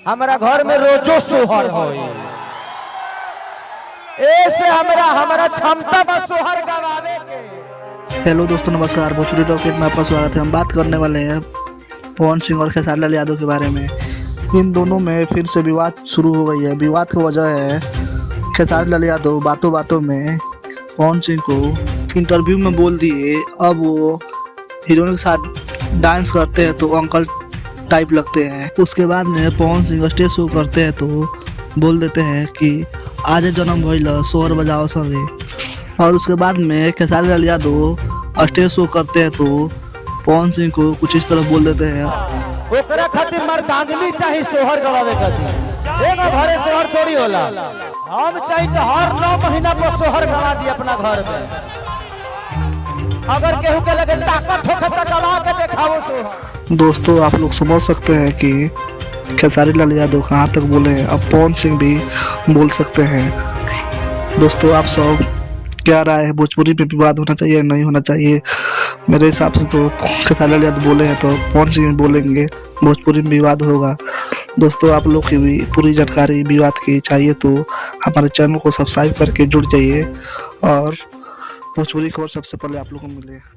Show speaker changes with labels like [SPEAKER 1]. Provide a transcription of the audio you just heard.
[SPEAKER 1] हमारा घर में रोजो सोहर होई। ऐसे हमारा क्षमता बस सोहर गवावे के।
[SPEAKER 2] हेलो दोस्तों, नमस्कार। भोजपुरी रॉकेट में आपका स्वागत है। हम बात करने वाले हैं पवन सिंह और खेसारी लाल यादव के बारे में। इन दोनों में फिर से विवाद शुरू हो गई है। विवाद की वजह है खेसारी लाल यादव बातों बातों में पवन सिंह को इंटरव्यू में बोल दिए, अब वो हीरोइन के साथ डांस करते हैं तो अंकल टाइप लगते हैं। उसके बाद में पवन सिंह स्टेज शो करते हैं तो बोल देते हैं कि आज जन्म भइल सोहर बजाओ सरे। और उसके बाद में खेसारी लाल यादव स्टेज शो करते हैं तो पवन सिंह को कुछ इस तरह बोल देते हैं,
[SPEAKER 1] ओकरा खातिर मर्दांगनी चाहिए सोहर गवावे खातिर। एगो घरे सोहर थोड़ी होला। हम चाहिए तो हर 9 महीना पर सोहर गवा दी अपना घर में। अगर केहू के लगे ताकत होखे तो गवा के दिखाओ सोहर।
[SPEAKER 2] दोस्तों आप लोग समझ सकते हैं कि खेसारी लाल यादव कहाँ तक बोले हैं। अब पवन सिंह भी बोल सकते हैं। दोस्तों आप सब क्या राय है, भोजपुरी पे विवाद होना चाहिए नहीं होना चाहिए? मेरे हिसाब से तो खेसारी लाल यादव बोले हैं तो पवन सिंह बोलेंगे, भोजपुरी में विवाद होगा। दोस्तों आप लोग की भी पूरी जानकारी विवाद की चाहिए तो हमारे चैनल को सब्सक्राइब करके जुड़ जाइए और भोजपुरी खबर सबसे पहले आप लोग को मिले।